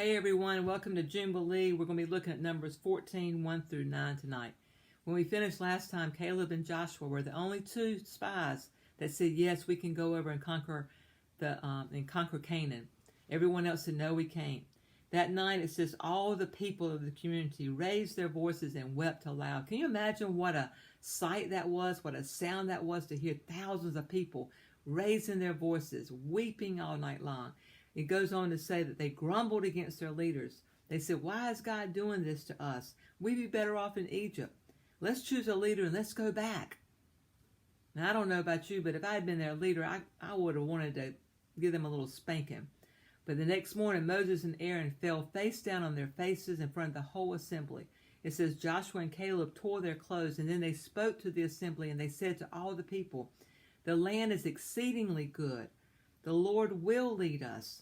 Hey everyone, welcome to Jubilee. We're going to be looking at Numbers 14, 1 through 9 tonight. When we finished last time, Caleb and Joshua were the only two spies that said, yes, we can go over and conquer Canaan. Everyone else said, no, we can't. That night, it says, all the people of the community raised their voices and wept aloud. Can you imagine what a sight that was, what a sound that was to hear thousands of people raising their voices, weeping all night long? It goes on to say that they grumbled against their leaders. They said, why is God doing this to us? We'd be better off in Egypt. Let's choose a leader and let's go back. Now, I don't know about you, but if I had been their leader, I would have wanted to give them a little spanking. But the next morning, Moses and Aaron fell face down on their faces in front of the whole assembly. It says Joshua and Caleb tore their clothes, and then they spoke to the assembly, and they said to all the people, the land is exceedingly good. The Lord will lead us.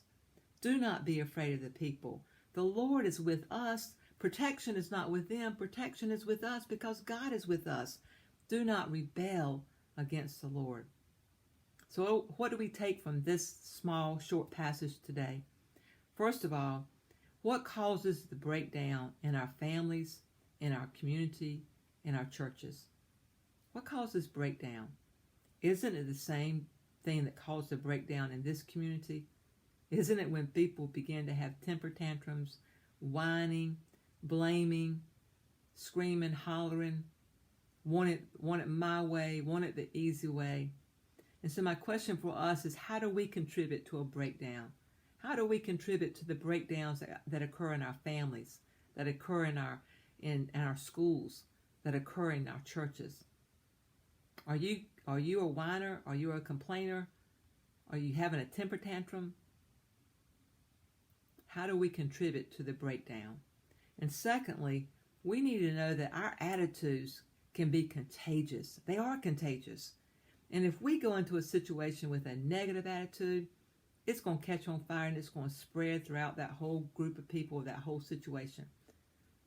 Do not be afraid of the people. The Lord is with us. Protection is not with them. Protection is with us because God is with us. Do not rebel against the Lord. So what do we take from this small, short passage today? First of all, what causes the breakdown in our families, in our community, in our churches? What causes breakdown? Isn't it the same thing that caused the breakdown in this community? Isn't it when people begin to have temper tantrums, whining, blaming, screaming, hollering, want it my way, want it the easy way? And so my question for us is, how do we contribute to a breakdown? How do we contribute to the breakdowns that occur in our families, that occur in our schools, that occur in our churches? Are you a whiner? Are you a complainer? Are you having a temper tantrum? How do we contribute to the breakdown? And secondly, we need to know that our attitudes can be contagious. They are contagious. And if we go into a situation with a negative attitude, it's going to catch on fire and it's going to spread throughout that whole group of people, that whole situation.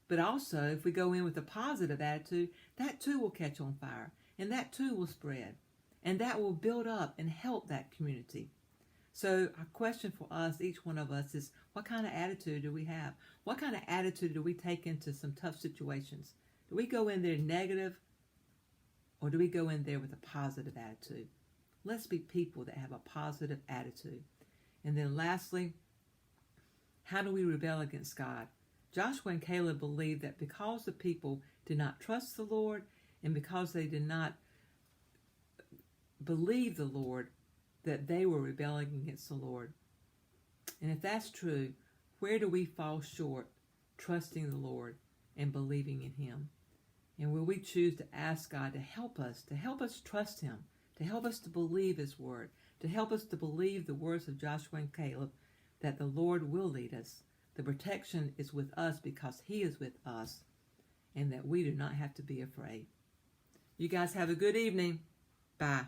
But also, if we go in with a positive attitude, that too will catch on fire and that too will spread. And that will build up and help that community. So our question for us, each one of us, is what kind of attitude do we have? What kind of attitude do we take into some tough situations? Do we go in there negative, or do we go in there with a positive attitude? Let's be people that have a positive attitude. And then lastly, how do we rebel against God? Joshua and Caleb believed that because the people did not trust the Lord and because they did not believe the Lord, that they were rebelling against the Lord. And if that's true, where do we fall short trusting the Lord and believing in Him? And will we choose to ask God to help us trust Him, to help us to believe His word, to help us to believe the words of Joshua and Caleb, that the Lord will lead us. The protection is with us because He is with us, and that we do not have to be afraid. You guys have a good evening. Bye.